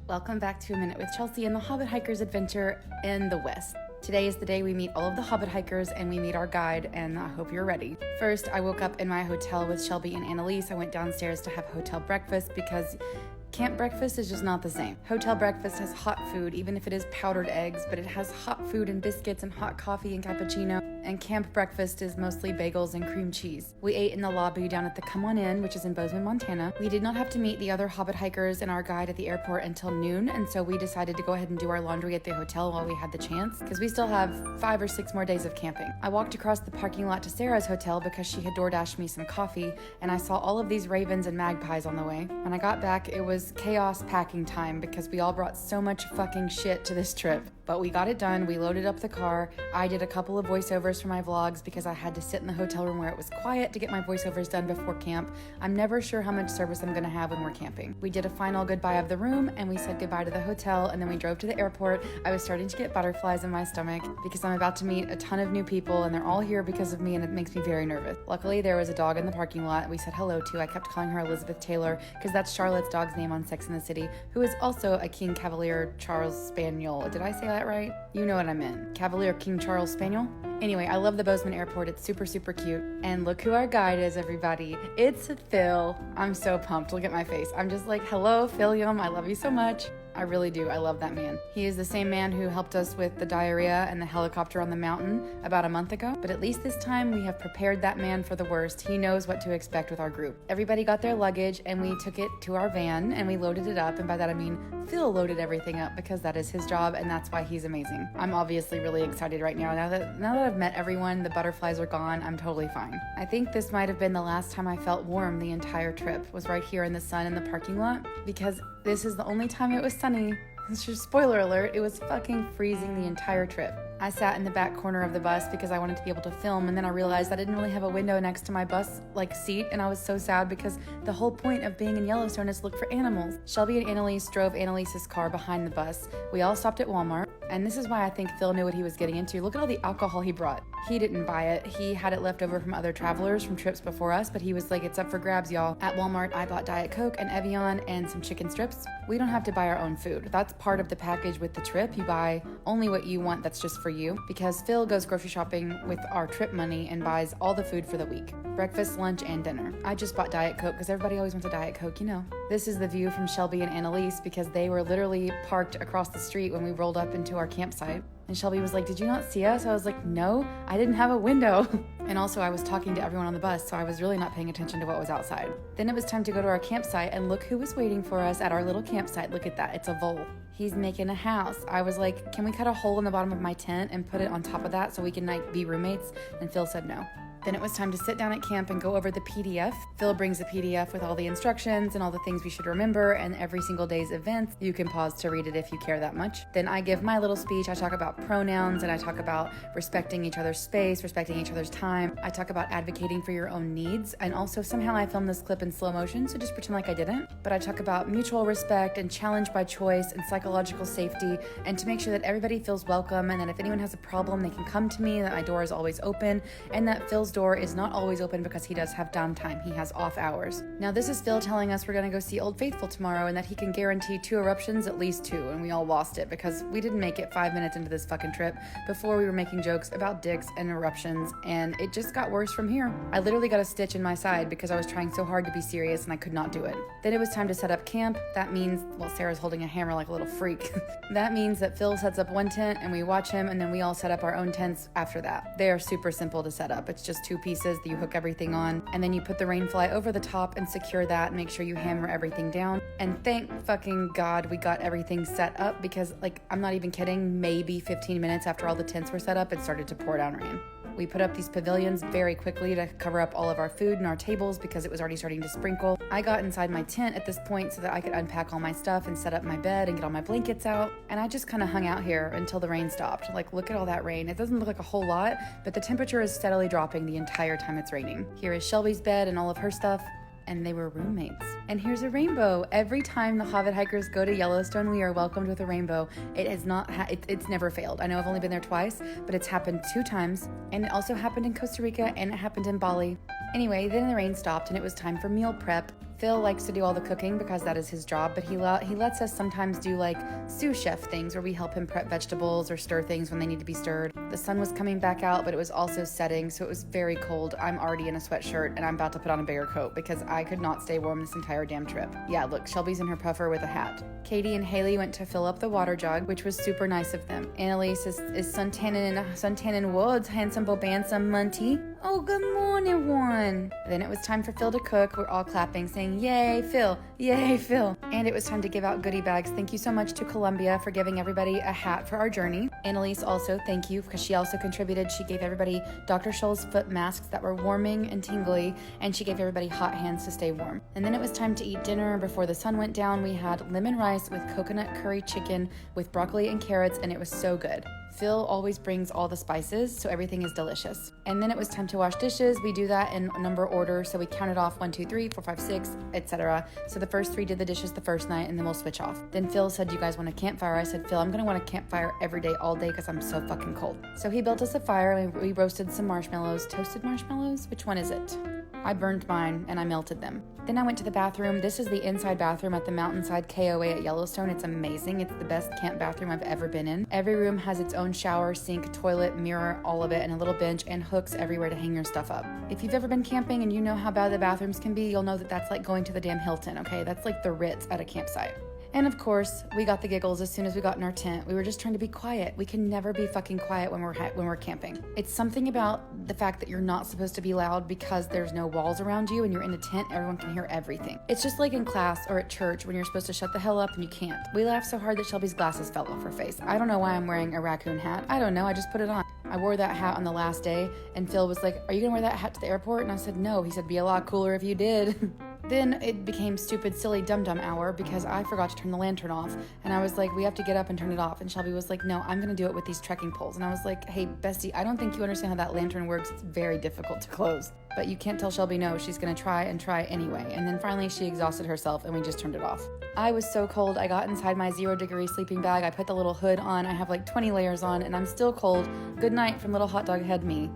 Welcome back to A Minute with Chelsea and the Hobbit Hikers adventure in the West. Today is the day we meet all of the Hobbit Hikers and we meet our guide, and I hope you're ready. First, I woke up in my hotel with Shelby and Annalise. I went downstairs to have hotel breakfast because camp breakfast is just not the same. Hotel breakfast has hot food, even if it is powdered eggs, but it has hot food and biscuits and hot coffee and cappuccino. And camp breakfast is mostly bagels and cream cheese. We ate in the lobby down at the Come On In, which is in Bozeman, Montana. We did not have to meet the other Hobbit hikers and our guide at the airport until noon, and so we decided to go ahead and do our laundry at the hotel while we had the chance, because we still have 5 or 6 more days of camping. I walked across the parking lot to Sarah's hotel because she had DoorDashed me some coffee, and I saw all of these ravens and magpies on the way. When I got back, it was chaos packing time because we all brought so much fucking shit to this trip. But we got it done. We loaded up the car. I did a couple of voiceovers for my vlogs because I had to sit in the hotel room where it was quiet to get my voiceovers done before camp. I'm never sure how much service I'm gonna have when we're camping. We did a final goodbye of the room and we said goodbye to the hotel, and then we drove to the airport. I was starting to get butterflies in my stomach because I'm about to meet a ton of new people and they're all here because of me, and it makes me very nervous. Luckily, there was a dog in the parking lot we said hello to. I kept calling her Elizabeth Taylor because that's Charlotte's dog's name on Sex and the City, who is also a King Cavalier Charles Spaniel. Did I say that right? You know what I meant. Cavalier King Charles Spaniel? Anyway, I love the Bozeman airport. It's super, super cute. And look who our guide is, everybody. It's Phil. I'm so pumped. Look at my face. I'm just like, hello, Philium. I love you so much. I really do. I love that man. He is the same man who helped us with the diarrhea and the helicopter on the mountain about a month ago. But at least this time we have prepared that man for the worst. He knows what to expect with our group. Everybody got their luggage and we took it to our van and we loaded it up. And by that I mean Phil loaded everything up because that is his job and that's why he's amazing. I'm obviously really excited right now. Now that I've met everyone, the butterflies are gone, I'm totally fine. I think this might have been the last time I felt warm the entire trip, was right here in the sun in the parking lot, because this is the only time it was sunny. It's just spoiler alert, it was fucking freezing the entire trip. I sat in the back corner of the bus because I wanted to be able to film, and then I realized I didn't really have a window next to my bus seat, and I was so sad because the whole point of being in Yellowstone is to look for animals. Shelby and Annalise drove Annalise's car behind the bus. We all stopped at Walmart, and this is why I think Phil knew what he was getting into. Look at all the alcohol he brought. He didn't buy it. He had it left over from other travelers from trips before us, but he was like, it's up for grabs, y'all. At Walmart, I bought Diet Coke and Evian and some chicken strips. We don't have to buy our own food. That's part of the package with the trip. You buy only what you want that's just for you, because Phil goes grocery shopping with our trip money and buys all the food for the week. Breakfast, lunch, and dinner. I just bought Diet Coke because everybody always wants a Diet Coke, you know. This is the view from Shelby and Annalise because they were literally parked across the street when we rolled up into our campsite. And Shelby was like, did you not see us? I was like, no, I didn't have a window. And also I was talking to everyone on the bus, so I was really not paying attention to what was outside. Then it was time to go to our campsite, and look who was waiting for us at our little campsite. Look at that, it's a vole. He's making a house. I was like, can we cut a hole in the bottom of my tent and put it on top of that so we can be roommates? And Phil said no. Then it was time to sit down at camp and go over the PDF. Phil brings a PDF with all the instructions and all the things we should remember and every single day's events. You can pause to read it if you care that much. Then I give my little speech. I talk about pronouns and I talk about respecting each other's space, respecting each other's time. I talk about advocating for your own needs. And also somehow I filmed this clip in slow motion, so just pretend like I didn't. But I talk about mutual respect and challenge by choice and psychological safety, and to make sure that everybody feels welcome, and that if anyone has a problem, they can come to me, that my door is always open, and that Phil's door is not always open because he does have downtime. He has off hours. Now this is Phil telling us we're gonna go see Old Faithful tomorrow and that he can guarantee 2 eruptions, at least 2, and we all lost it because we didn't make it 5 minutes into this fucking trip before we were making jokes about dicks and eruptions, and it just got worse from here. I literally got a stitch in my side because I was trying so hard to be serious and I could not do it. Then it was time to set up camp. That means, well, Sarah's holding a hammer like a little freak. That means that Phil sets up one tent and we watch him, and then we all set up our own tents after that. They are super simple to set up. It's just 2 pieces that you hook everything on, and then you put the rain fly over the top and secure that and make sure you hammer everything down. And thank fucking God we got everything set up, because I'm not even kidding, maybe 15 minutes after all the tents were set up, it started to pour down rain. We put up these pavilions very quickly to cover up all of our food and our tables because it was already starting to sprinkle. I got inside my tent at this point so that I could unpack all my stuff and set up my bed and get all my blankets out. And I just kind of hung out here until the rain stopped. Look at all that rain. It doesn't look like a whole lot, but the temperature is steadily dropping the entire time it's raining. Here is Shelby's bed and all of her stuff. And they were roommates. And here's a rainbow. Every time the Hobbit hikers go to Yellowstone, we are welcomed with a rainbow. It has not, it's never failed. I know I've only been there twice, but it's happened 2 times. And it also happened in Costa Rica and it happened in Bali. Anyway, then the rain stopped and it was time for meal prep. Phil likes to do all the cooking because that is his job, but he lets us sometimes do like sous chef things where we help him prep vegetables or stir things when they need to be stirred. The sun was coming back out, but it was also setting, so it was very cold. I'm already in a sweatshirt and I'm about to put on a bigger coat because I could not stay warm this entire damn trip. Yeah, look, Shelby's in her puffer with a hat. Katie and Haley went to fill up the water jug, which was super nice of them. Annalise is suntanning woods, handsome bobansome munty. Oh, good morning, one. Then it was time for Phil to cook. We're all clapping, saying, yay, Phil, yay, Phil. And it was time to give out goodie bags. Thank you so much to Columbia for giving everybody a hat for our journey. Annalise also, thank you, because she also contributed. She gave everybody Dr. Scholl's foot masks that were warming and tingly, and she gave everybody hot hands to stay warm. And then it was time to eat dinner. Before the sun went down, we had lemon rice with coconut curry chicken with broccoli and carrots, and it was so good. Phil always brings all the spices, so everything is delicious. And then it was time to wash dishes. We do that in number order, so we counted off 1, 2, 3, 4, 5, 6, etc. So the first 3 did the dishes the first night, and then we'll switch off. Then Phil said, you guys want a campfire? I said, Phil, I'm gonna want a campfire every day, all day, because I'm so fucking cold. So he built us a fire, and we roasted some marshmallows. Toasted marshmallows? Which one is it? I burned mine and I melted them. Then I went to the bathroom. This is the inside bathroom at the Mountainside KOA at Yellowstone. It's amazing. It's the best camp bathroom I've ever been in. Every room has its own shower, sink, toilet, mirror, all of it, and a little bench and hooks everywhere to hang your stuff up. If you've ever been camping and you know how bad the bathrooms can be, you'll know that that's like going to the damn Hilton, okay? That's like the Ritz at a campsite. And of course, we got the giggles as soon as we got in our tent. We were just trying to be quiet. We can never be fucking quiet when we're camping. It's something about the fact that you're not supposed to be loud because there's no walls around you and you're in a tent, everyone can hear everything. It's just like in class or at church when you're supposed to shut the hell up and you can't. We laughed so hard that Shelby's glasses fell off her face. I don't know why I'm wearing a raccoon hat. I don't know, I just put it on. I wore that hat on the last day and Phil was like, are you gonna wear that hat to the airport? And I said, no. He said, be a lot cooler if you did. Then it became stupid, silly, dum-dum hour because I forgot to turn the lantern off. And I was like, we have to get up and turn it off. And Shelby was like, no, I'm going to do it with these trekking poles. And I was like, hey, bestie, I don't think you understand how that lantern works. It's very difficult to close. But you can't tell Shelby no. She's going to try anyway. And then finally she exhausted herself and we just turned it off. I was so cold. I got inside my 0-degree sleeping bag. I put the little hood on. I have like 20 layers on and I'm still cold. Good night from Little Hot Dog Head me.